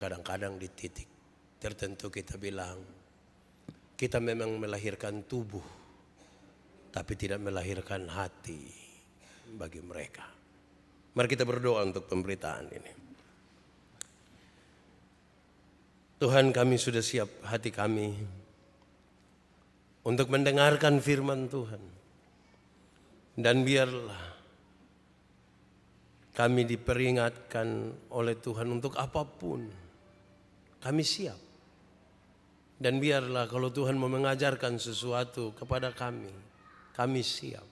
Kadang-kadang di titik tertentu kita bilang, kita memang melahirkan tubuh, tapi tidak melahirkan hati bagi mereka. Mari kita berdoa untuk pemberitaan ini. Tuhan, kami sudah siap hati kami untuk mendengarkan firman Tuhan. Dan biarlah kami diperingatkan oleh Tuhan untuk apapun, kami siap. Dan biarlah kalau Tuhan mau mengajarkan sesuatu kepada kami siap.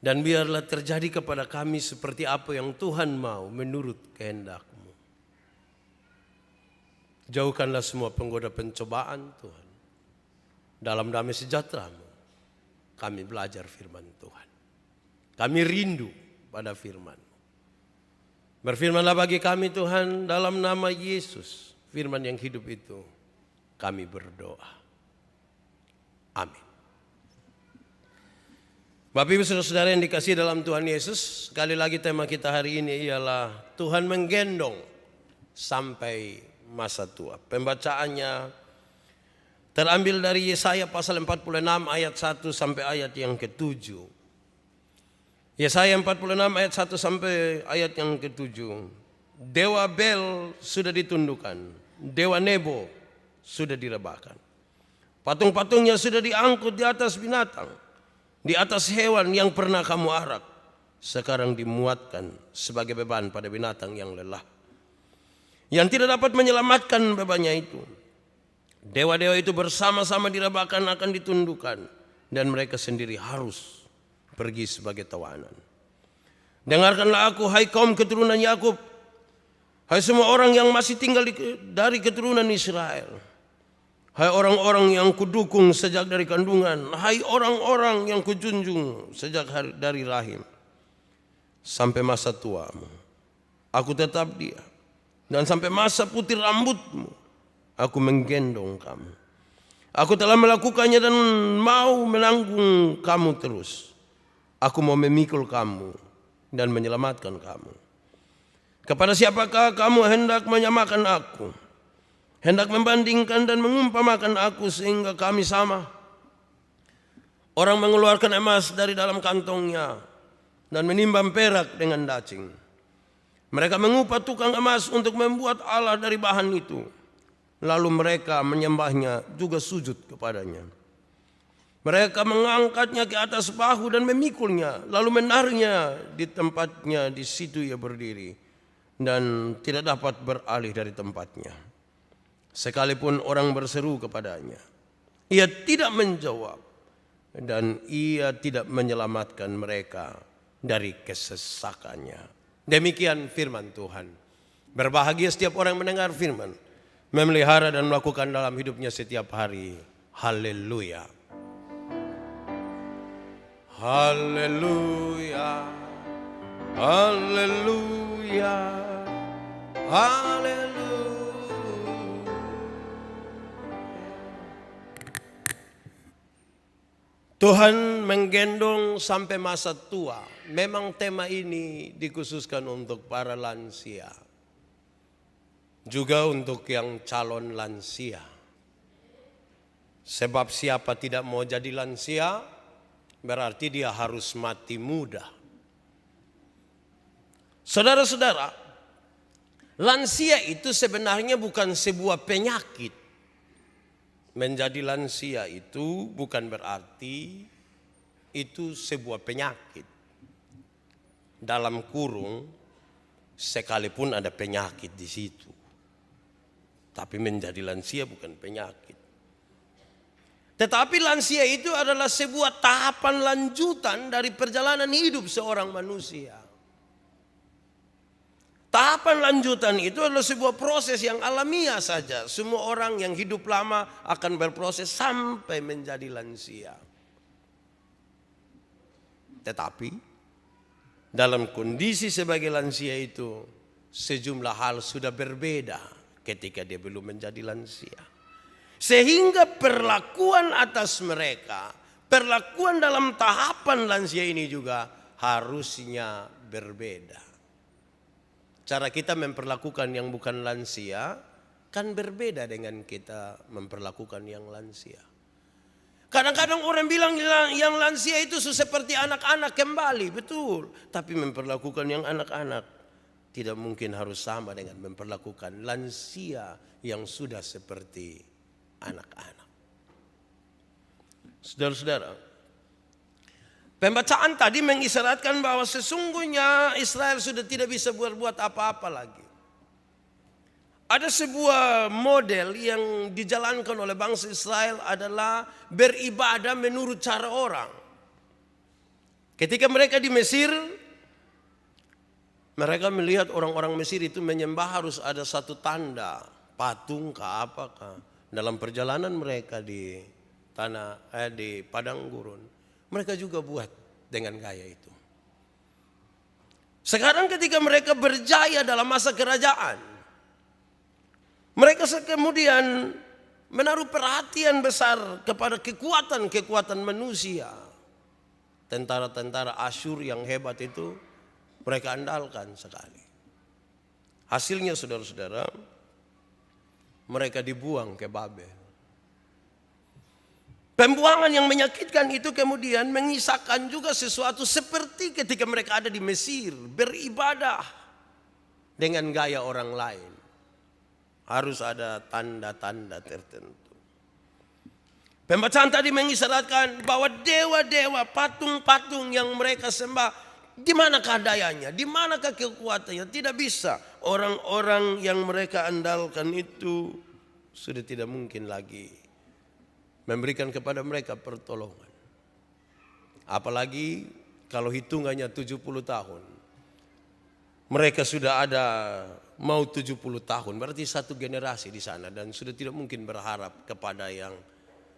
Dan biarlah terjadi kepada kami seperti apa yang Tuhan mau menurut kehendak-Mu. Jauhkanlah semua penggoda pencobaan Tuhan. Dalam damai sejahtera-Mu kami belajar firman Tuhan. Kami rindu pada firman-Mu. Berfirmanlah bagi kami Tuhan, dalam nama Yesus, firman yang hidup itu, kami berdoa. Amin. Bapak Ibu Saudara-saudara yang dikasihi dalam Tuhan Yesus, sekali lagi tema kita hari ini ialah Tuhan menggendong sampai masa tua. Pembacaannya terambil dari Yesaya pasal 46 ayat 1 sampai ayat yang ke-7. Yesaya 46 ayat 1 sampai ayat yang ke-7. Dewa Bel sudah ditundukkan, Dewa Nebo sudah direbahkan. Patung-patungnya sudah diangkut di atas binatang, di atas hewan yang pernah kamu arak. Sekarang dimuatkan sebagai beban pada binatang yang lelah, yang tidak dapat menyelamatkan bebannya itu. Dewa-dewa itu bersama-sama direbahkan akan ditundukkan, dan mereka sendiri harus pergi sebagai tawanan. Dengarkanlah aku, hai kaum keturunan Yakub, hai semua orang yang masih tinggal dari keturunan Israel. Hai orang-orang yang kudukung sejak dari kandungan, hai orang-orang yang kujunjung sejak dari rahim. Sampai masa tuamu, aku tetap dia. Dan sampai masa putih rambutmu, aku menggendong kamu. Aku telah melakukannya dan mau menanggung kamu terus. Aku mau memikul kamu dan menyelamatkan kamu. Kepada siapakah kamu hendak menyamakan aku? Hendak membandingkan dan mengumpamakan aku sehingga kami sama? Orang mengeluarkan emas dari dalam kantongnya dan menimbang perak dengan dacing. Mereka mengupah tukang emas untuk membuat Allah dari bahan itu. Lalu mereka menyembahnya juga sujud kepadanya. Mereka mengangkatnya ke atas bahu dan memikulnya, lalu menariknya di tempatnya, di situ ia berdiri dan tidak dapat beralih dari tempatnya. Sekalipun orang berseru kepadanya, ia tidak menjawab, dan ia tidak menyelamatkan mereka dari kesesakannya. Demikian firman Tuhan. Berbahagia setiap orang yang mendengar firman, memelihara dan melakukan dalam hidupnya setiap hari. Haleluya. Haleluya. Haleluya. Haleluya. Tuhan menggendong sampai masa tua. Memang tema ini dikhususkan untuk para lansia, juga untuk yang calon lansia. Sebab siapa tidak mau jadi lansia, berarti dia harus mati muda. Saudara-saudara, lansia itu sebenarnya bukan sebuah penyakit. Menjadi lansia itu bukan berarti itu sebuah penyakit. Dalam kurung, sekalipun ada penyakit di situ, tapi menjadi lansia bukan penyakit. Tetapi lansia itu adalah sebuah tahapan lanjutan dari perjalanan hidup seorang manusia. Tahapan lanjutan itu adalah sebuah proses yang alamiah saja. Semua orang yang hidup lama akan berproses sampai menjadi lansia. Tetapi dalam kondisi sebagai lansia itu, sejumlah hal sudah berbeda ketika dia belum menjadi lansia. Sehingga perlakuan atas mereka, perlakuan dalam tahapan lansia ini juga harusnya berbeda. cara kita memperlakukan yang bukan lansia kan berbeda dengan kita memperlakukan yang lansia. Kadang-kadang orang bilang yang lansia itu seperti anak-anak kembali, betul. Tapi memperlakukan yang anak-anak tidak mungkin harus sama dengan memperlakukan lansia yang sudah seperti anak-anak. Saudara-saudara, pembacaan tadi mengisyaratkan bahwa sesungguhnya Israel sudah tidak bisa berbuat apa-apa lagi. Ada sebuah model yang dijalankan oleh bangsa Israel adalah beribadah menurut cara orang. Ketika mereka di Mesir, mereka melihat orang-orang Mesir itu menyembah harus ada satu tanda, patung kah apakah. Dalam perjalanan mereka di di padang gurun, mereka juga buat dengan gaya itu. Sekarang ketika mereka berjaya dalam masa kerajaan, mereka kemudian menaruh perhatian besar kepada kekuatan-kekuatan manusia. Tentara-tentara Asyur yang hebat itu mereka andalkan sekali. Hasilnya saudara-saudara, mereka dibuang ke Babel. Pembuangan yang menyakitkan itu kemudian mengisahkan juga sesuatu seperti ketika mereka ada di Mesir, beribadah dengan gaya orang lain. Harus ada tanda-tanda tertentu. Pembacaan tadi mengisyaratkan bahwa dewa-dewa, patung-patung yang mereka sembah, di manakah dayanya, di manakah kekuatannya? Tidak bisa. Orang-orang yang mereka andalkan itu sudah tidak mungkin lagi memberikan kepada mereka pertolongan. Apalagi kalau hitungannya 70 tahun. Mereka sudah ada mau 70 tahun, berarti satu generasi di sana dan sudah tidak mungkin berharap kepada yang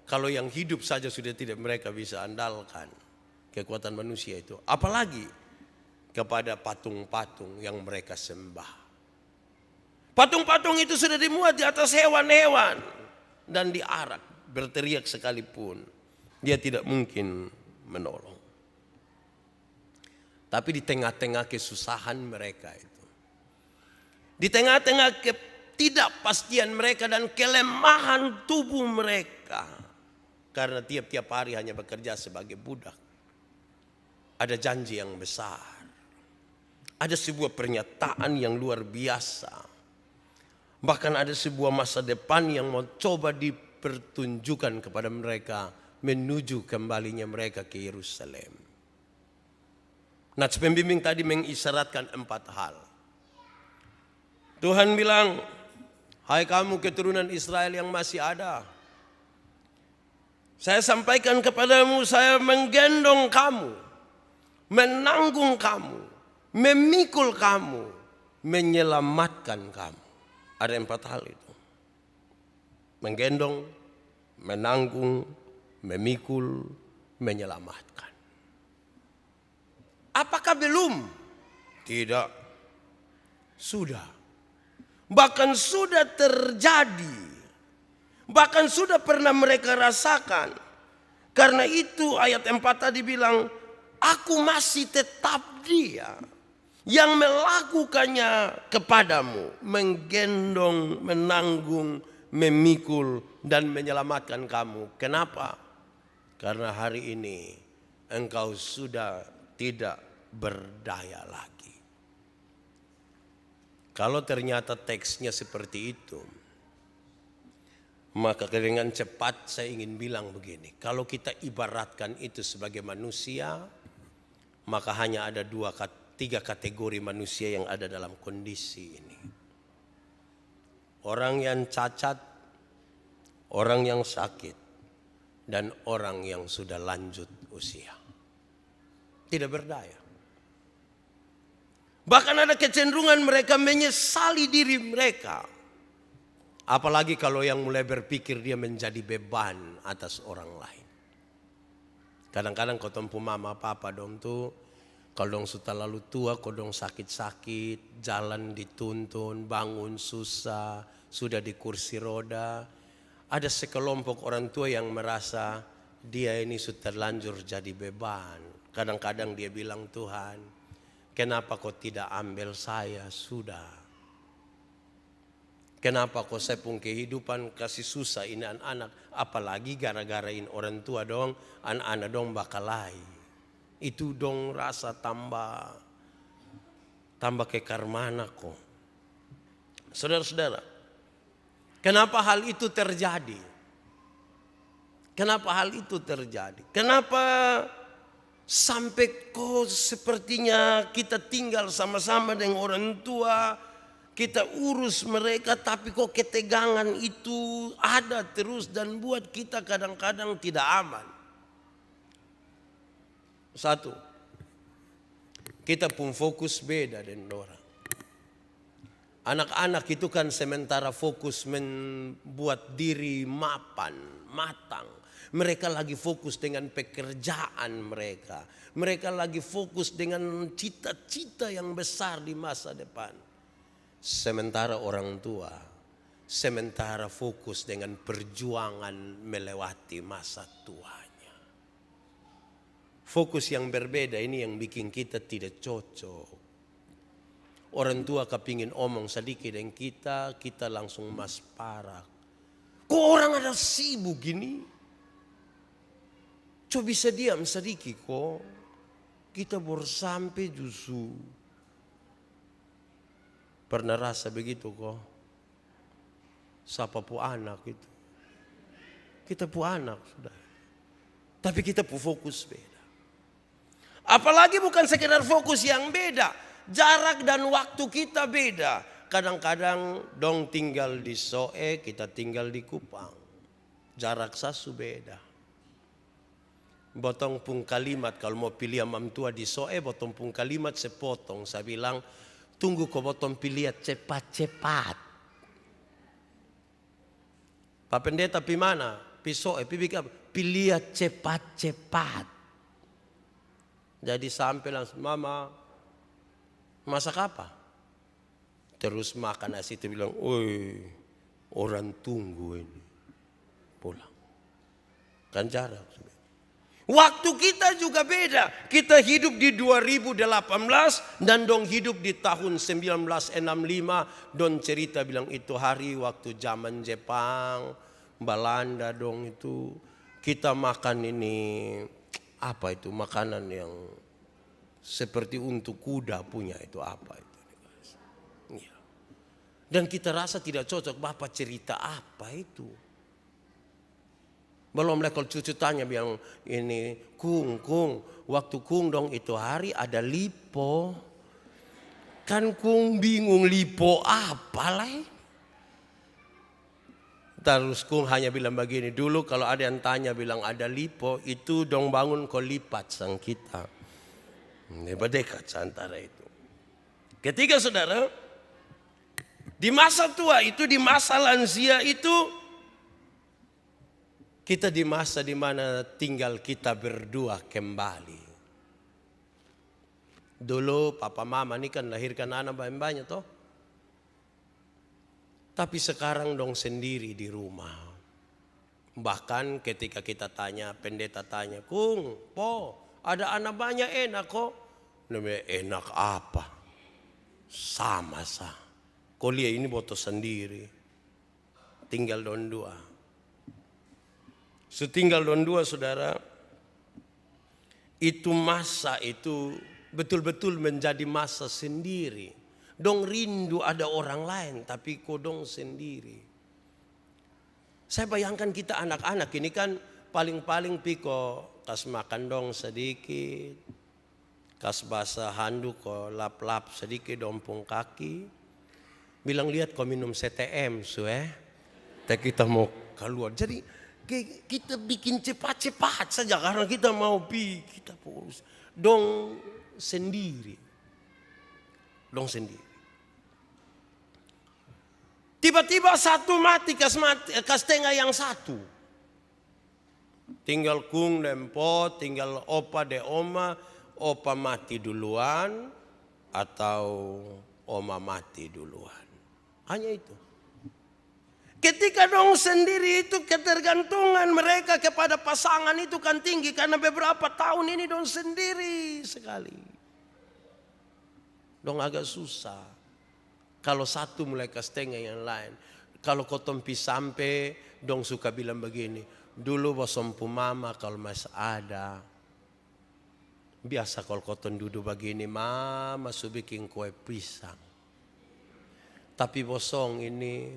kalau yang hidup saja sudah tidak mereka bisa andalkan kekuatan manusia itu, apalagi kepada patung-patung yang mereka sembah. Patung-patung itu sudah dimuat di atas hewan-hewan dan diarak, berteriak sekalipun dia tidak mungkin menolong. Tapi di tengah-tengah kesusahan mereka itu, di tengah-tengah ketidakpastian mereka dan kelemahan tubuh mereka, karena tiap-tiap hari hanya bekerja sebagai budak, ada janji yang besar, ada sebuah pernyataan yang luar biasa, bahkan ada sebuah masa depan yang mau coba dipertunjukkan kepada mereka menuju kembalinya mereka ke Yerusalem. Nats pembimbing tadi mengisyaratkan 4 hal. Tuhan bilang, hai kamu keturunan Israel yang masih ada, saya sampaikan kepadamu, saya menggendong kamu, menanggung kamu, memikul kamu, menyelamatkan kamu. Ada 4 hal itu. Menggendong, menanggung, memikul, menyelamatkan. Apakah belum? Tidak. Sudah. Bahkan sudah terjadi. Bahkan sudah pernah mereka rasakan. Karena itu ayat 4 tadi bilang, aku masih tetap Dia yang melakukannya kepadamu, menggendong, menanggung, memikul dan menyelamatkan kamu. Kenapa? Karena hari ini engkau sudah tidak berdaya lagi. Kalau ternyata teksnya seperti itu, maka dengan cepat saya ingin bilang begini, kalau kita ibaratkan itu sebagai manusia, maka hanya ada 3 kategori manusia yang ada dalam kondisi ini. Orang yang cacat, orang yang sakit, dan orang yang sudah lanjut usia. Tidak berdaya. Bahkan ada kecenderungan mereka menyesali diri mereka. Apalagi kalau yang mulai berpikir dia menjadi beban atas orang lain. Kadang-kadang kau tempu mama papa dong tuh, kalau dong sudah lalu tua, kau dong sakit-sakit, jalan dituntun, bangun susah, sudah di kursi roda. Ada sekelompok orang tua yang merasa dia ini sudah terlanjur jadi beban. Kadang-kadang dia bilang, Tuhan, Kenapa kau tidak ambil saya sudah? Kenapa kau saya pun kehidupan kasih susah ini anak-anak. Apalagi gara-gara ini orang tua dong, anak-anak dong bakalai. Itu dong rasa tambah kekar mana kok. Saudara-saudara, kenapa hal itu terjadi? Kenapa hal itu terjadi? Kenapa sampai kok sepertinya kita tinggal sama-sama dengan orang tua, kita urus mereka, tapi kok ketegangan itu ada terus dan buat kita kadang-kadang tidak aman. Satu, kita pun fokus beda dengan orang. Anak-anak itu kan sementara fokus membuat diri matang. Mereka lagi fokus dengan pekerjaan mereka. Mereka lagi fokus dengan cita-cita yang besar di masa depan. Sementara orang tua, sementara fokus dengan perjuangan melewati masa tuanya. Fokus yang berbeda ini yang bikin kita tidak cocok. Orang tua kepingin omong sedikit dengan kita langsung mas parah. Kok orang ada sibuk gini? Coba bisa diam sedikit kok. Kita baru sampai justru. Pernah rasa begitu kok? Siapa pu anak itu? Kita pu anak sudah. Tapi kita pu fokus beda. Apalagi bukan sekedar fokus yang beda. Jarak dan waktu kita beda. Kadang-kadang dong tinggal di Soe, kita tinggal di Kupang. Jarak sasu beda. Botong pun kalimat kalau mau pilih amam tua di Soe, botong pun kalimat sepotong. Saya bilang, tunggu kau botong pilih cepat-cepat. Pak Pendeta pi mana? Pi Soe, pilih cepat-cepat. Jadi sampai langsung, mama, masak apa? Terus makan nasi itu bilang, oi orang tunggu ini. Pulang. Kan jarak. Waktu kita juga beda. Kita hidup di 2018 dan dong hidup di tahun 1965. Dong cerita bilang itu hari waktu zaman Jepang, Belanda dong itu. Kita makan ini, apa itu makanan yang seperti untuk kuda punya itu apa itu. Ya. Dan kita rasa tidak cocok, Bapak cerita apa itu. Belum lagi kalau cucu tanya bilang ini kung waktu kung dong itu hari ada lipo. Kan kung bingung lipo apa lah. Terus kung hanya bilang begini, dulu kalau ada yang tanya bilang ada lipo itu dong bangun kau lipat sang kita. Ini berdekat antara itu. Ketiga saudara, di masa tua itu, di masa lansia itu, kita di masa di mana tinggal kita berdua kembali. Dulu papa mama ini kan lahirkan anak banyak toh. Tapi sekarang dong sendiri di rumah. Bahkan ketika kita tanya, pendeta tanya, Kung, po, ada anak banyak enak kok. Namanya enak apa? Sama sah. Kuliah ini boto sendiri. Tinggal don dua. Setinggal don dua saudara, itu masa itu betul-betul menjadi masa sendiri. Dong rindu ada orang lain tapi kodong sendiri. Saya bayangkan kita anak-anak ini kan paling-paling piko kas makan dong sedikit. Kas basah handuk ko lap-lap sedikit dompung kaki. Bilang lihat kau minum CTM tapi kita mau keluar. Jadi kita bikin cepat-cepat saja karena kita mau kita urus. Dong sendiri. Tiba-tiba satu mati, kas tengah yang satu. Tinggal kung dan po, tinggal opa de oma, opa mati duluan atau oma mati duluan. Hanya itu. Ketika dong sendiri itu ketergantungan mereka kepada pasangan itu kan tinggi. Karena beberapa tahun ini dong sendiri sekali. Dong agak susah. Kalau satu mulai ke setengah yang lain. Kalau kotong pi sampai, dong suka bilang begini. Dulu bosompu mama kalau masih ada. Biasa kalau kotong duduk begini, mama su bikin kue pisang. Tapi bosong ini,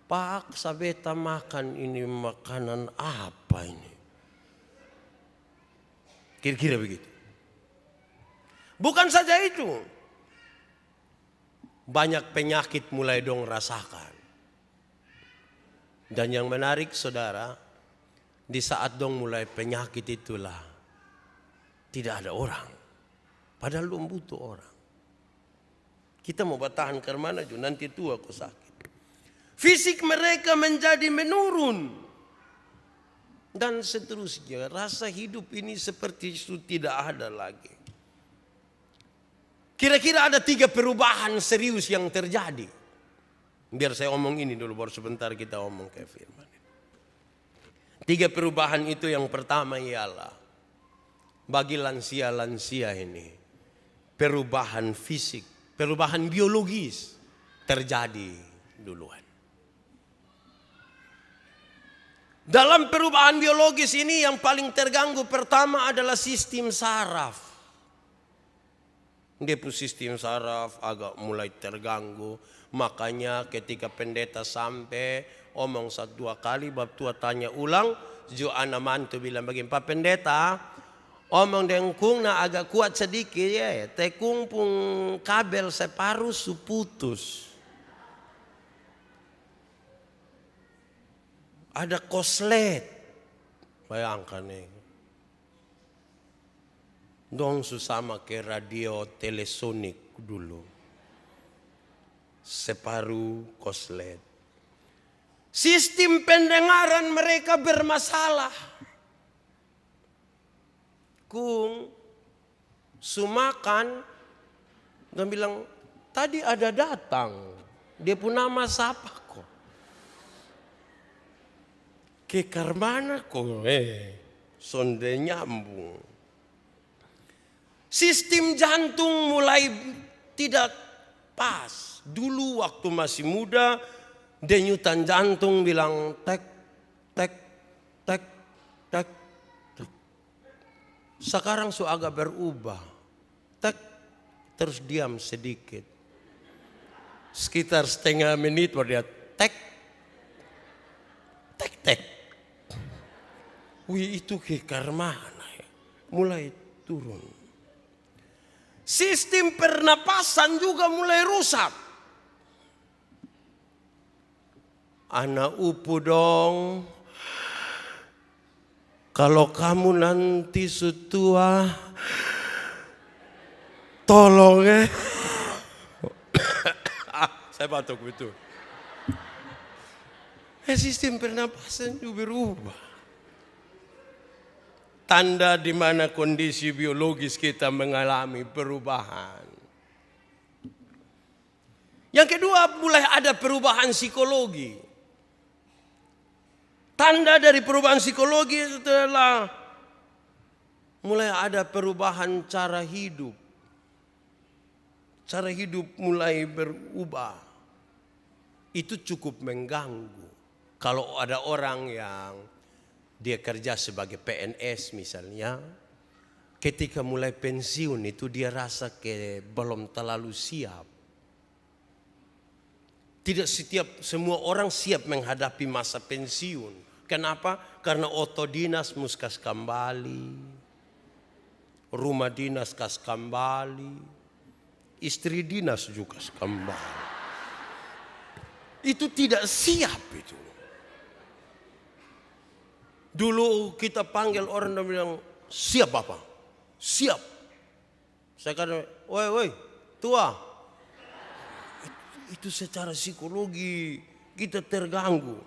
paksa beta makan ini makanan apa ini? Kira-kira begitu. Bukan saja itu. Banyak penyakit mulai dong rasakan. Dan yang menarik saudara, di saat dong mulai penyakit itulah tidak ada orang. Padahal dong butuh orang. Kita mau bertahan ke mana juga nanti tua kok sakit. Fisik mereka menjadi menurun. Dan seterusnya rasa hidup ini seperti itu tidak ada lagi. Kira-kira ada 3 perubahan serius yang terjadi. Biar saya omong ini dulu, baru sebentar kita omong ke firman. 3 perubahan itu, yang pertama ialah bagi lansia-lansia ini perubahan fisik, perubahan biologis terjadi duluan. Dalam perubahan biologis ini yang paling terganggu pertama adalah sistem saraf. Dia pun sistem saraf agak mulai terganggu. Makanya ketika pendeta sampai omong 1-2 kali, bab tua tanya ulang, jo anak mantu bilang begini, Pak Pendeta, omong dengkung na agak kuat sedikit ya, tekung pun kabel separuh su putus. Ada koslet, bayangkan nih. Dong susama ke radio telesonik dulu. Separuh koslet. Sistem pendengaran mereka bermasalah. Kung sumakan, dan bilang tadi ada datang. Dia pun nama siapa kok? Kekar mana kok? Sonde nyambung. Sistem jantung mulai tidak pas. Dulu waktu masih muda, denyutan jantung bilang tek, tek, tek, tek, tek. Sekarang su agak berubah. Tek, terus diam sedikit. Sekitar setengah menit baru dia tek, tek, tek. Wih, itu kekar mana ya? Mulai turun. Sistem pernapasan juga mulai rusak. Anak upu dong. Kalau kamu nanti sutua, tolong saya batuk betul. Sistem pernapasan juga berubah. Tanda di mana kondisi biologis kita mengalami perubahan. Yang kedua, mulai ada perubahan psikologi. Tanda dari perubahan psikologi adalah mulai ada perubahan cara hidup. Cara hidup mulai berubah. Itu cukup mengganggu. Kalau ada orang yang dia kerja sebagai PNS misalnya, ketika mulai pensiun itu dia rasa belum terlalu siap. Tidak semua orang siap menghadapi masa pensiun. Kenapa? Karena otodinas muskas kembali, rumah dinas kas kembali, istri dinas juga kembali. Itu tidak siap itu. Dulu kita panggil orang dan bilang, siap Bapak? Siap. Saya kata, woi, tua. Itu secara psikologi kita terganggu.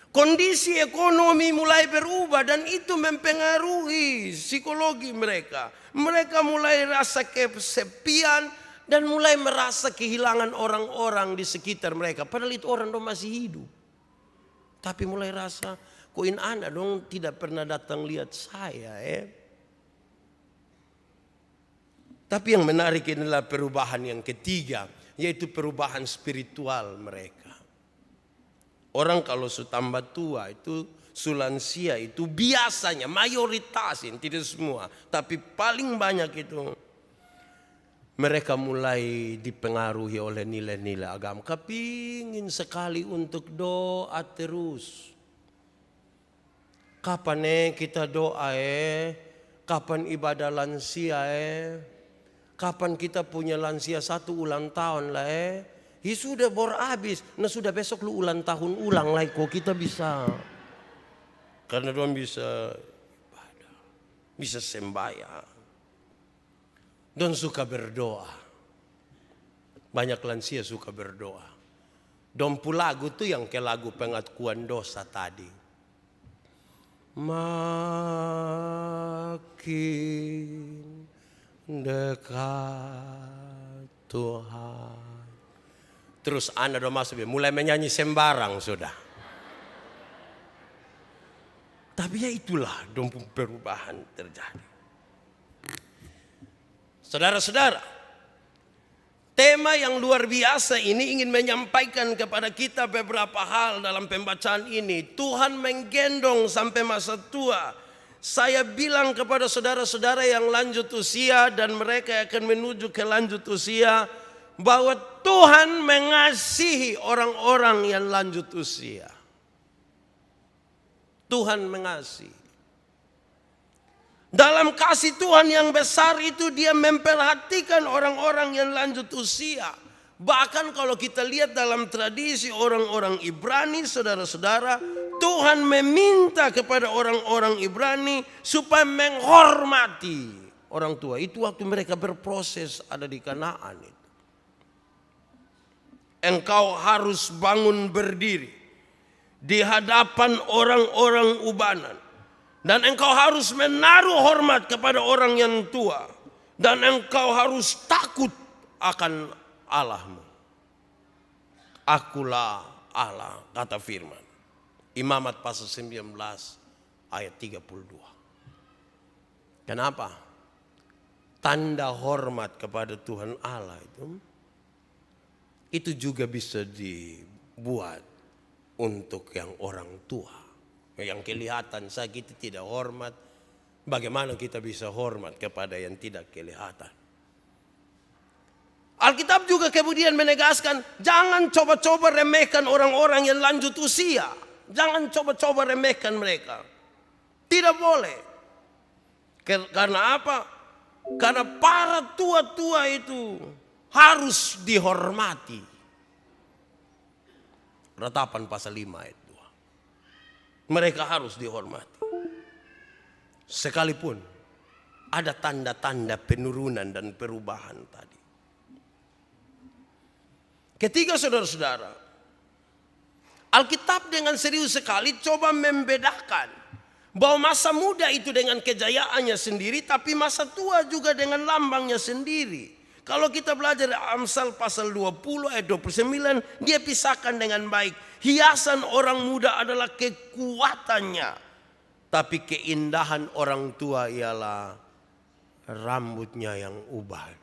Kondisi ekonomi mulai berubah dan itu mempengaruhi psikologi mereka. Mereka mulai rasa kesepian dan mulai merasa kehilangan orang-orang di sekitar mereka. Padahal itu orang dong masih hidup. Tapi mulai rasa, koin anak dong tidak pernah datang lihat saya. Tapi yang menarik adalah perubahan yang ketiga, yaitu perubahan spiritual mereka. Orang kalau sudah tambah tua itu, lansia itu biasanya mayoritas, tidak semua, tapi paling banyak itu mereka mulai dipengaruhi oleh nilai-nilai agama. Kepingin sekali untuk doa terus. Kapan kita doa kapan ibadah lansia kapan kita punya lansia 1 ulang tahun lah sudah bor habis. Nah sudah besok lu ulang tahun ulang lah kok kita bisa. Karena doang bisa ibadah, bisa sembahyang. Don suka berdoa. Banyak lansia suka berdoa. Don lagu tuh yang ke lagu pengakuan dosa tadi. Makin dekat Tuhan. Terus Anda udah masuk, mulai menyanyi sembarang sudah. Tapi ya itulah perubahan terjadi. Saudara-saudara, tema yang luar biasa ini ingin menyampaikan kepada kita beberapa hal dalam pembacaan ini. Tuhan menggendong sampai masa tua. Saya bilang kepada saudara-saudara yang lanjut usia dan mereka akan menuju ke lanjut usia, bahwa Tuhan mengasihi orang-orang yang lanjut usia. Tuhan mengasihi. Dalam kasih Tuhan yang besar itu dia memperhatikan orang-orang yang lanjut usia. Bahkan kalau kita lihat dalam tradisi orang-orang Ibrani, saudara-saudara, Tuhan meminta kepada orang-orang Ibrani supaya menghormati orang tua. Itu waktu mereka berproses ada di Kanaan itu. Engkau harus bangun berdiri di hadapan orang-orang ubanan. Dan engkau harus menaruh hormat kepada orang yang tua. Dan engkau harus takut akan Allahmu. Akulah Allah, kata firman. Imamat pasal 19 ayat 32. Kenapa? Tanda hormat kepada Tuhan Allah itu juga bisa dibuat untuk yang orang tua. Yang kelihatan saya kita tidak hormat, bagaimana kita bisa hormat kepada yang tidak kelihatan? Alkitab juga kemudian menegaskan, jangan coba-coba remehkan orang-orang yang lanjut usia. Jangan coba-coba remehkan mereka. Tidak boleh. Karena apa? Karena para tua-tua itu harus dihormati. Ratapan pasal 5 ayat 2. Mereka harus dihormati. Sekalipun ada tanda-tanda penurunan dan perubahan tadi. Ketiga saudara-saudara, Alkitab dengan serius sekali coba membedakan bahwa masa muda itu dengan kejayaannya sendiri, tapi masa tua juga dengan lambangnya sendiri. Kalau kita belajar Amsal pasal 20 ayat 29, dia pisahkan dengan baik. Hiasan orang muda adalah kekuatannya, tapi keindahan orang tua ialah rambutnya yang uban.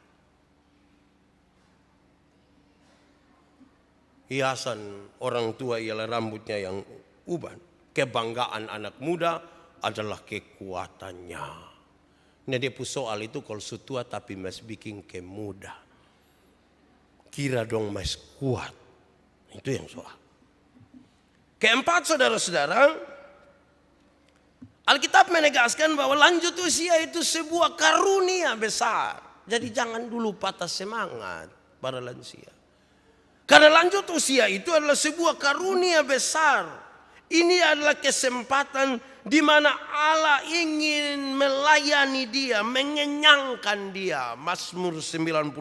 Hiasan orang tua ialah rambutnya yang uban. Kebanggaan anak muda adalah kekuatannya. Nah dia soal itu kalau sutua tapi mas bikin ke muda. Kira dong mas kuat. Itu yang soal. Keempat saudara-saudara, Alkitab menegaskan bahwa lanjut usia itu sebuah karunia besar. Jadi jangan dulu patah semangat para lansia. Karena lanjut usia itu adalah sebuah karunia besar. Ini adalah kesempatan di mana Allah ingin melayani dia, mengenyangkan dia. Mazmur 91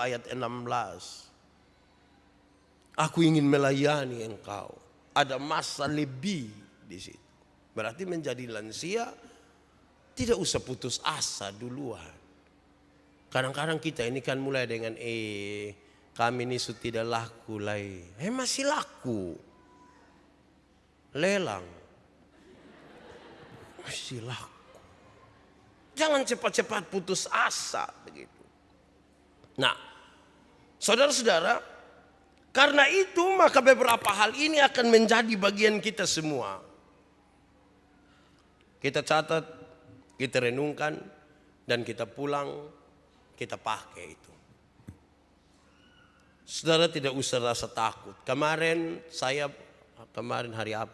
ayat 16. Aku ingin melayani engkau. Ada masa lebih di situ. Berarti menjadi lansia tidak usah putus asa duluan. Kadang-kadang kita ini kan mulai dengan kami ini sudah tidak laku lagi. Masih laku. Lelang. Masih laku. Jangan cepat-cepat putus asa begitu. Nah, saudara-saudara, karena itu maka beberapa hal ini akan menjadi bagian kita semua. Kita catat, kita renungkan, dan kita pulang, kita pakai itu. Saudara tidak usah rasa takut. Kemarin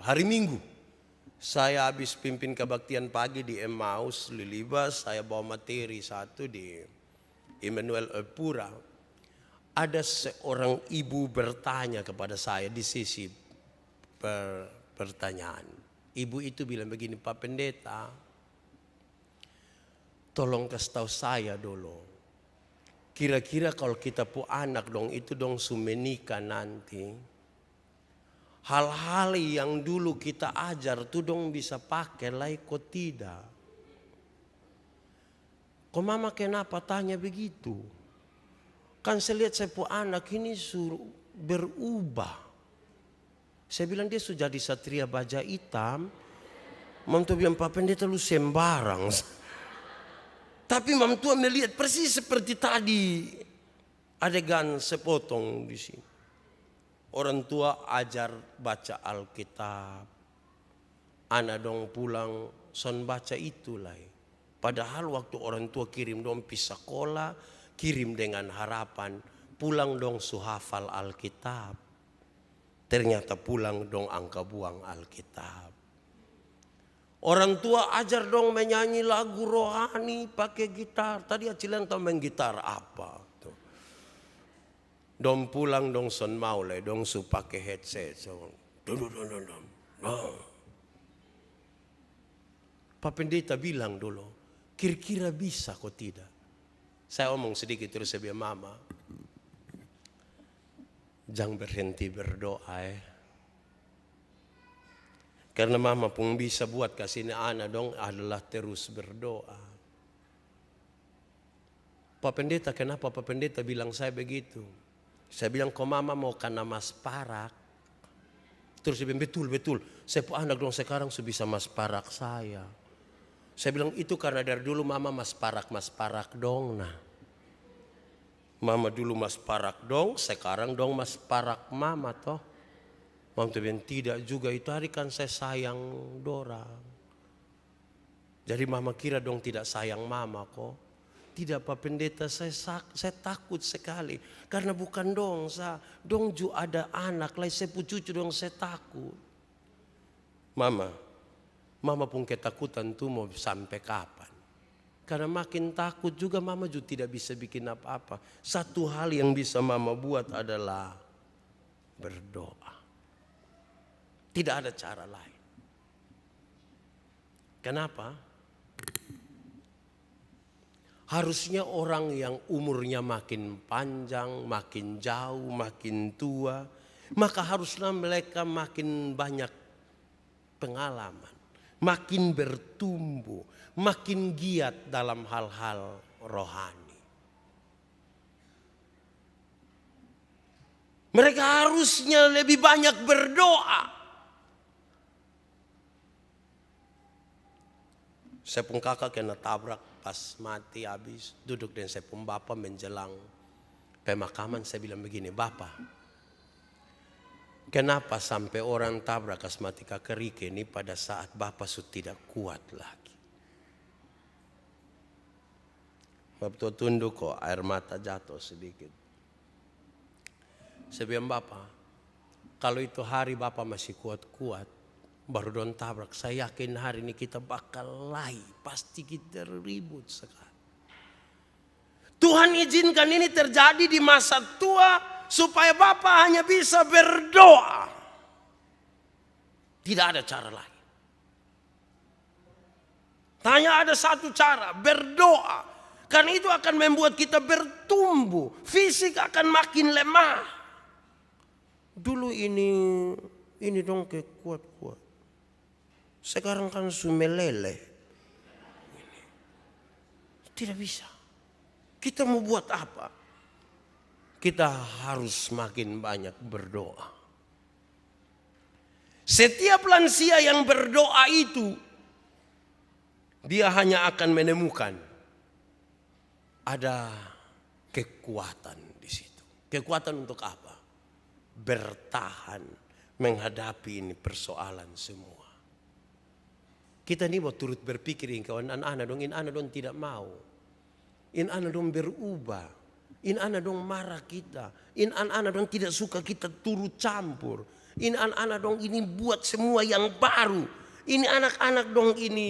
hari Minggu, saya habis pimpin kebaktian pagi di Emmaus Lilibas. Saya bawa materi satu di Immanuel Epura. Ada seorang ibu bertanya kepada saya di sisi pertanyaan. Ibu itu bilang begini, Pak Pendeta, tolong kasih tahu saya dulu. Kira-kira kalau kita pu anak dong itu dong sumenika nanti. Hal-hal yang dulu kita ajar tuh dong bisa pakai lah kok tidak. Kok mama kenapa tanya begitu? Kan saya lihat saya pu anak ini suruh berubah. Saya bilang dia sudah jadi satria baja hitam. Mam tua bilang, Pak Pendeta lu sembarang. Tapi mam tua melihat persis seperti tadi adegan sepotong di sini. Orang tua ajar baca Alkitab. Anak dong pulang son baca itulah. Padahal waktu orang tua kirim dong pi sekolah, kirim dengan harapan pulang dong suhafal Alkitab. Ternyata pulang dong angka buang Alkitab. Orang tua ajar dong menyanyi lagu rohani pakai gitar. Tadi acilan tahu main gitar apa? Tuh. Dong pulang dong son mau le dong su pakai headset. Pak Pendeta bilang dulu, kira-kira bisa kok tidak? Saya omong sedikit terus saya bilang, Mama, jangan berhenti berdoa Karena mama pun bisa buat kasih anak dong adalah terus berdoa. Pak Pendeta, kenapa Pak Pendeta bilang saya begitu? Saya bilang, kok mama mau kena mas parak? Terus dia bilang, betul. Saya pun anak dong sekarang sudah bisa mas parak saya. Saya bilang, itu karena dari dulu mama mas parak dong. Nah, mama dulu mas parak dong, sekarang dong mas parak mama toh. Mama tuh bilang, tidak juga, itu hari kan saya sayang dorang. Jadi mama kira dong tidak sayang mama kok. Tidak Pak Pendeta, saya takut sekali. Karena bukan dong, dong juga ada anak, lah saya cucu dong saya takut. Mama pun ketakutan tuh mau sampai kapan. Karena makin takut juga mama juga tidak bisa bikin apa-apa. Satu hal yang bisa mama buat adalah berdoa. Tidak ada cara lain. Kenapa? Harusnya orang yang umurnya makin panjang, makin jauh, makin tua, maka haruslah mereka makin banyak pengalaman, makin bertumbuh, makin giat dalam hal-hal rohani. Mereka harusnya lebih banyak berdoa. Saya pun kakak kena tabrak pas mati habis. Duduk dan saya pun bapak menjelang pemakaman. Saya bilang begini, Bapak, kenapa sampai orang tabrak kas mati kakak Rike ini pada saat bapak sudah tidak kuat lagi. Bapak tunduk kok air mata jatuh sedikit. Saya bilang, Bapak, kalau itu hari bapak masih kuat-kuat, baru don tabrak, saya yakin hari ini kita bakal lahi. Pasti kita ribut sekali. Tuhan izinkan ini terjadi di masa tua supaya Bapak hanya bisa berdoa. Tidak ada cara lain. Hanya ada satu cara, berdoa. Karena itu akan membuat kita bertumbuh. Fisik akan makin lemah. Dulu ini dong kayak kuat-kuat. Sekarang kan sumelele. Tidak bisa. Kita mau buat apa? Kita harus makin banyak berdoa. Setiap lansia yang berdoa itu, dia hanya akan menemukan ada kekuatan di situ. Kekuatan untuk apa? Bertahan menghadapi ini persoalan semua. Kita ini mau turut berpikir kawan anak-anak dong, anak dong tidak mau. Anak dong berubah. Anak dong marah kita. Anak dong tidak suka kita turut campur. Anak dong ini buat semua yang baru. Ini anak-anak dong ini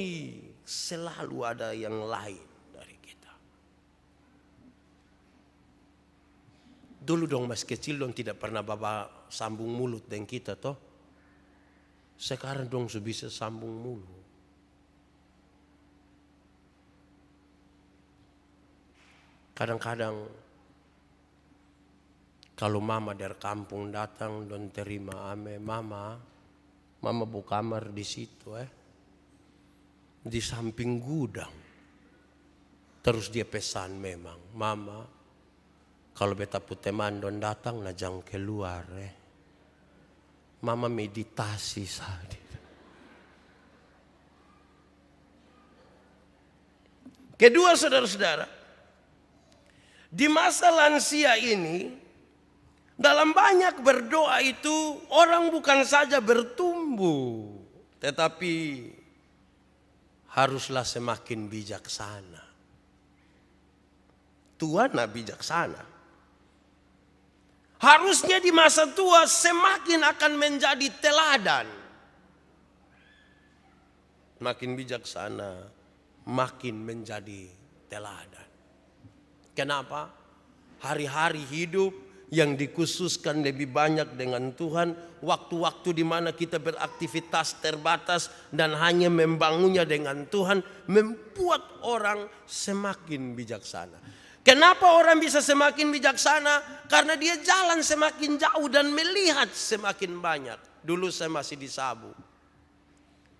selalu ada yang lain dari kita. Dulu dong masih kecil dong tidak pernah baba sambung mulut dengan kita toh. Sekarang dong sudah bisa sambung mulut. Kadang-kadang kalau mama dari kampung datang don terima ame mama buka kamar di situ di samping gudang. Terus dia pesan memang mama kalau beta teman don datang najang keluar mama meditasi saja. Kedua saudara-saudara, di masa lansia ini, dalam banyak berdoa itu orang bukan saja bertumbuh, tetapi haruslah semakin bijaksana. Tuhan bijaksana. Harusnya di masa tua semakin akan menjadi teladan. Makin bijaksana, makin menjadi teladan. Kenapa? Hari-hari hidup yang dikhususkan lebih banyak dengan Tuhan, waktu-waktu di mana kita beraktivitas terbatas dan hanya membangunnya dengan Tuhan, membuat orang semakin bijaksana. Kenapa orang bisa semakin bijaksana? Karena dia jalan semakin jauh dan melihat semakin banyak. Dulu saya masih di Sabu,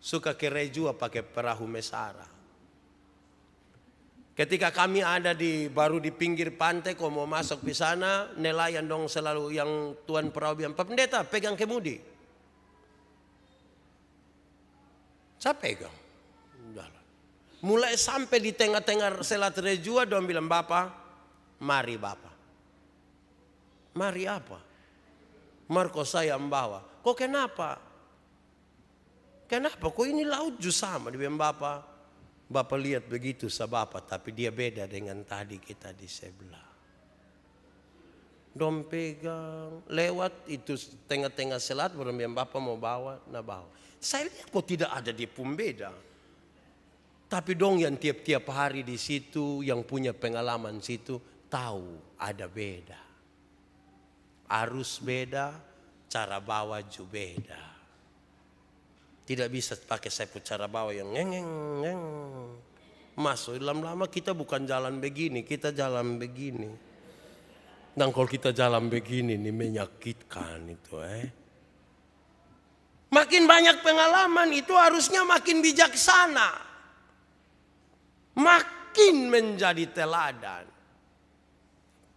suka ke Rejua pakai perahu Mesara. Ketika kami ada baru di pinggir pantai, kau mau masuk di sana, nelayan dong selalu yang tuan perahu bilang, Pak Pendeta pegang kemudi. Saya pegang. Mulai sampai di tengah-tengah Selat Rejua, dong bilang, Bapak, mari Bapak. Mari apa? Marco saya membawa. Kok kenapa? Kenapa? Kok ini laut juga sama? Dia bilang, Bapak lihat begitu Bapak, tapi dia beda dengan tadi kita di sebelah. Dom pegang, lewat itu tengah-tengah selat, baru yang Bapak mau bawa, nah bawa. Saya lihat kok tidak ada dia pun beda. Tapi dong yang tiap-tiap hari di situ, yang punya pengalaman situ, tahu ada beda. Arus beda, cara bawa juga beda. Tidak bisa pakai sepu cara bawa yang ngeng. Masuk lama-lama kita bukan jalan begini, kita jalan begini. Dan kalau kita jalan begini ini menyakitkan itu Makin banyak pengalaman itu harusnya makin bijaksana. Makin menjadi teladan.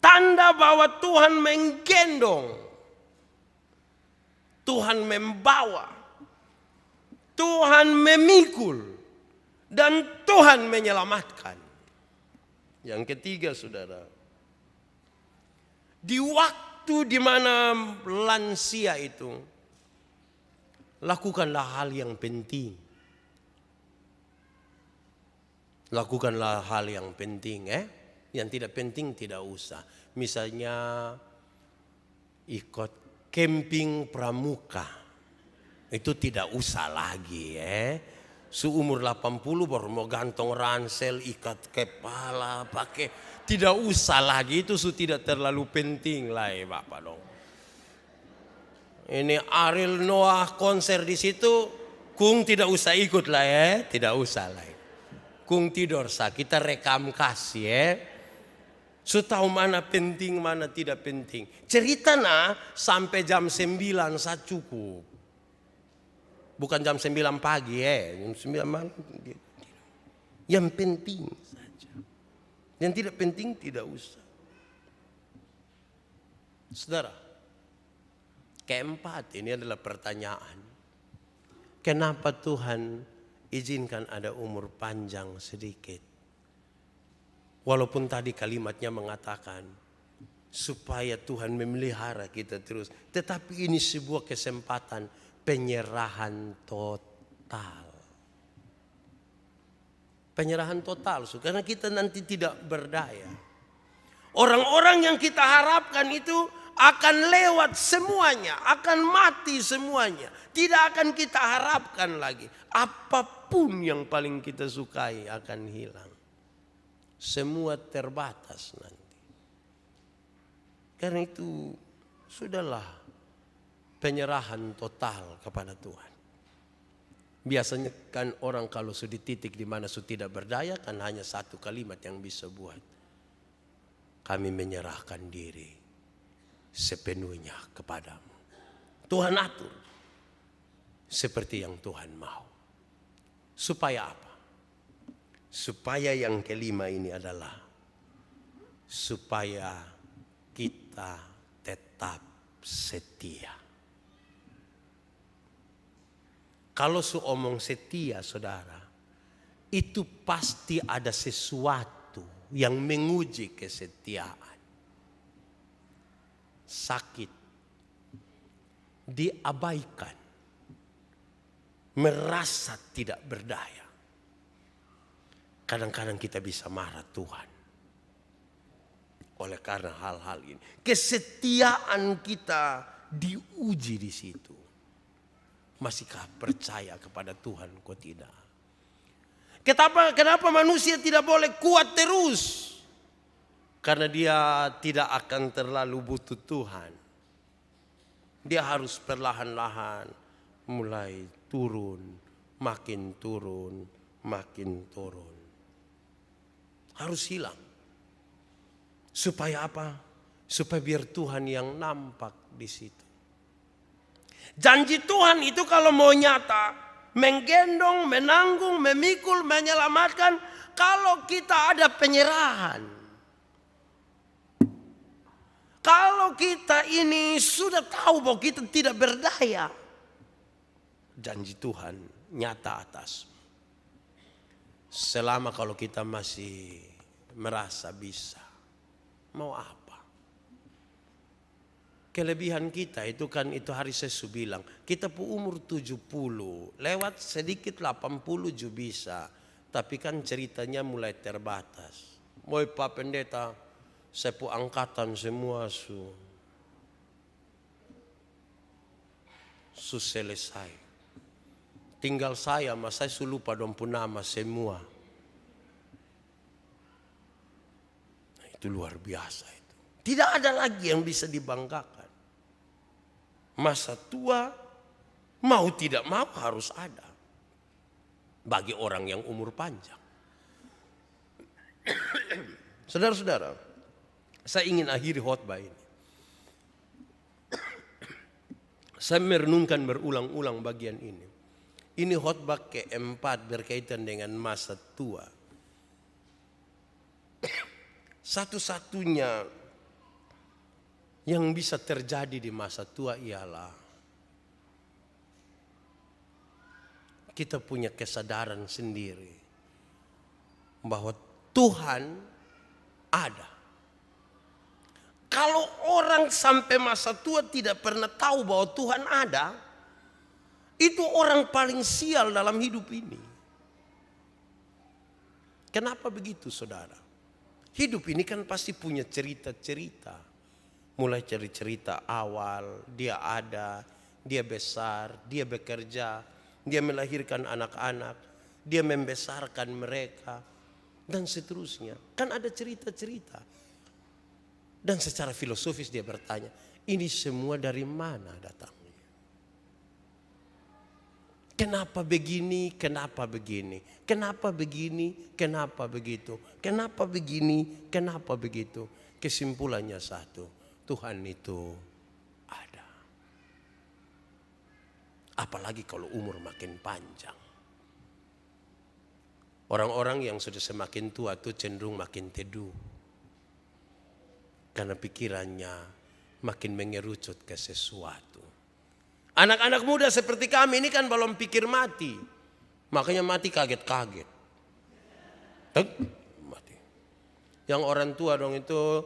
Tanda bahwa Tuhan menggendong. Tuhan membawa. Tuhan memikul dan Tuhan menyelamatkan. Yang ketiga saudara, di waktu di mana lansia itu, lakukanlah hal yang penting. Lakukanlah hal yang penting Yang tidak penting tidak usah. Misalnya ikut camping pramuka. Itu tidak usah lagi Seumur 80 baru mau gantong ransel, ikat kepala, pakai. Tidak usah lagi, itu sudah tidak terlalu penting lah Bapak dong. Ini Ariel Noah konser di situ, kung tidak usah ikut lah tidak usah lah. Kung tidur sah, kita rekam kasih So tahu mana penting, mana tidak penting. Cerita sampai jam 9 saya cukup. Bukan jam 9 pagi jam 9 malam. Yang penting saja. Yang tidak penting tidak usah. Saudara, keempat ini adalah pertanyaan. Kenapa Tuhan izinkan ada umur panjang sedikit? Walaupun tadi kalimatnya mengatakan supaya Tuhan memelihara kita terus. Tetapi ini sebuah kesempatan penyerahan total. Penyerahan total, karena kita nanti tidak berdaya. Orang-orang yang kita harapkan itu akan lewat semuanya, akan mati semuanya. Tidak akan kita harapkan lagi. Apapun yang paling kita sukai akan hilang. Semua terbatas nanti. Karena itu sudahlah penyerahan total kepada Tuhan. Biasanya kan orang kalau sudah titik di mana sudah tidak berdaya kan hanya satu kalimat yang bisa buat. Kami menyerahkan diri sepenuhnya kepadamu. Tuhan atur seperti yang Tuhan mau. Supaya apa? Supaya yang kelima ini adalah supaya kita tetap setia. Kalau omong setia, saudara, itu pasti ada sesuatu yang menguji kesetiaan. Sakit, diabaikan, merasa tidak berdaya. Kadang-kadang kita bisa marah Tuhan. Oleh karena hal-hal ini. Kesetiaan kita diuji di situ. Masihkah percaya kepada Tuhan kau tidak? Kenapa manusia tidak boleh kuat terus? Karena dia tidak akan terlalu butuh Tuhan. Dia harus perlahan-lahan mulai turun, makin turun, makin turun. Harus hilang. Supaya apa? Supaya biar Tuhan yang nampak di situ. Janji Tuhan itu kalau mau nyata, menggendong, menanggung, memikul, menyelamatkan, kalau kita ada penyerahan. Kalau kita ini sudah tahu bahwa kita tidak berdaya, janji Tuhan nyata atas. Selama kalau kita masih merasa bisa, mau apa? Kelebihan kita itu kan itu hari Yesus bilang, kita pu umur 70, lewat sedikit 80 juga bisa. Tapi kan ceritanya mulai terbatas. Mau Pak Pendeta, saya pu angkatan semua su selesai. Tinggal saya, mas saya lupa dong pun nama semua. Nah, itu luar biasa itu. Tidak ada lagi yang bisa dibanggakan. Masa tua mau tidak mau harus ada bagi orang yang umur panjang. Saudara-saudara, saya ingin akhiri khotbah ini. Saya merenungkan berulang-ulang bagian ini. Ini khotbah keempat berkaitan dengan masa tua. Satu-satunya yang bisa terjadi di masa tua ialah kita punya kesadaran sendiri bahwa Tuhan ada. Kalau orang sampai masa tua tidak pernah tahu bahwa Tuhan ada, itu orang paling sial dalam hidup ini. Kenapa begitu, saudara? Hidup ini kan pasti punya cerita-cerita. Mulai dari cerita awal, dia ada, dia besar, dia bekerja, dia melahirkan anak-anak, dia membesarkan mereka, dan seterusnya. Kan ada cerita-cerita. Dan secara filosofis dia bertanya, ini semua dari mana datangnya? Kenapa begini, kenapa begini? Kenapa begini, kenapa begitu? Kenapa begini, kenapa begitu? Kesimpulannya satu. Tuhan itu ada. Apalagi kalau umur makin panjang. Orang-orang yang sudah semakin tua itu cenderung makin teduh. Karena pikirannya makin mengerucut ke sesuatu. Anak-anak muda seperti kami ini kan belum pikir mati. Makanya mati kaget-kaget. Mati. Yang orang tua dong itu,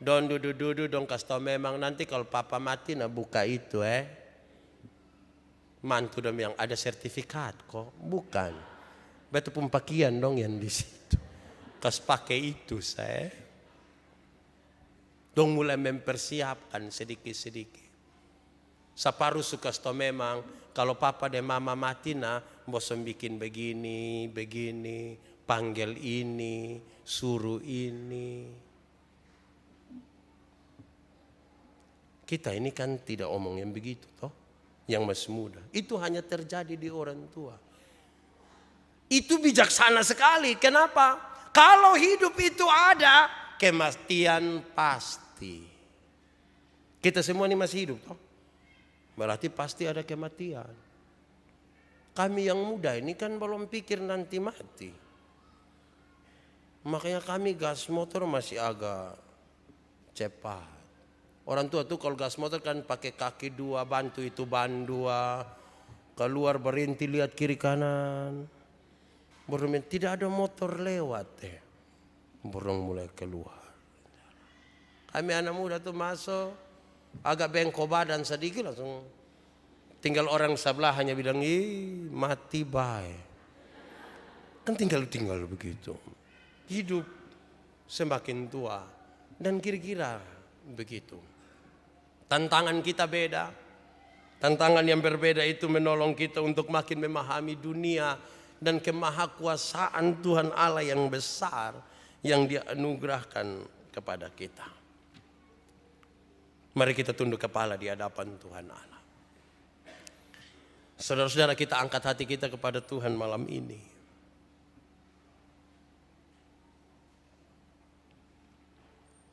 don dudu dong kasih tau memang nanti kalau papa mati nah buka itu mantu dong yang ada sertifikat kok, bukan. Betul pempakian dong yang di situ. Kas pakai itu saya. Dong mulai mempersiapkan sedikit-sedikit. Saparu suka sto memang kalau papa dan mama mati nah bosan bikin begini, panggil ini, suruh ini. Kita ini kan tidak omong yang begitu toh, yang masih muda. Itu hanya terjadi di orang tua. Itu bijaksana sekali. Kenapa? Kalau hidup itu ada, kematian pasti. Kita semua ini masih hidup toh. Berarti pasti ada kematian. Kami yang muda ini kan belum pikir nanti mati. Makanya kami gas motor masih agak cepat. Orang tua tuh kalau gas motor kan pakai kaki dua, bantu itu ban dua. Keluar berhenti lihat kiri kanan. Burung tidak ada motor lewat burung mulai keluar. Kami anak muda tuh masuk. Agak bengkok badan sedikit langsung tinggal orang sebelah hanya bilang mati baik. Kan tinggal begitu. Hidup semakin tua dan kira-kira begitu. Tantangan kita beda. Tantangan yang berbeda itu menolong kita untuk makin memahami dunia dan kemahakuasaan Tuhan Allah yang besar yang Dia anugerahkan kepada kita. Mari kita tunduk kepala di hadapan Tuhan Allah. Saudara-saudara, kita angkat hati kita kepada Tuhan malam ini.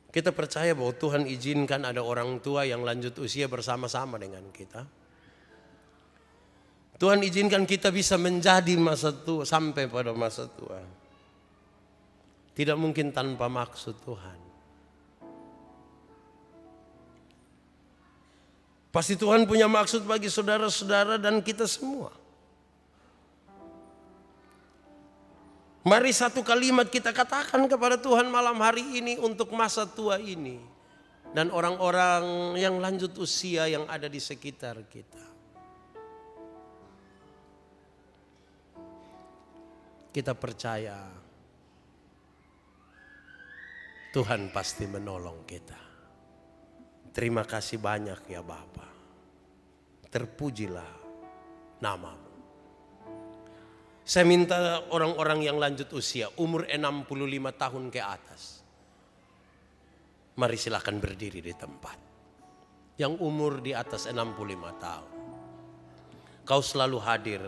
Kita percaya bahwa Tuhan izinkan ada orang tua yang lanjut usia bersama-sama dengan kita. Tuhan izinkan kita bisa menjadi masa tua sampai pada masa tua. Tidak mungkin tanpa maksud Tuhan. Pasti Tuhan punya maksud bagi saudara-saudara dan kita semua. Mari satu kalimat kita katakan kepada Tuhan malam hari ini untuk masa tua ini. Dan orang-orang yang lanjut usia yang ada di sekitar kita. Kita percaya Tuhan pasti menolong kita. Terima kasih banyak ya Bapa. Terpujilah namamu. Saya minta orang-orang yang lanjut usia umur 65 tahun ke atas. Mari silakan berdiri di tempat. Yang umur di atas 65 tahun. Kau selalu hadir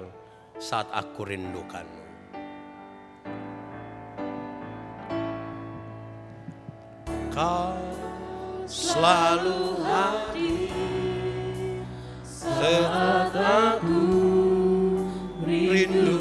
saat aku rindukanmu. Kau selalu hadir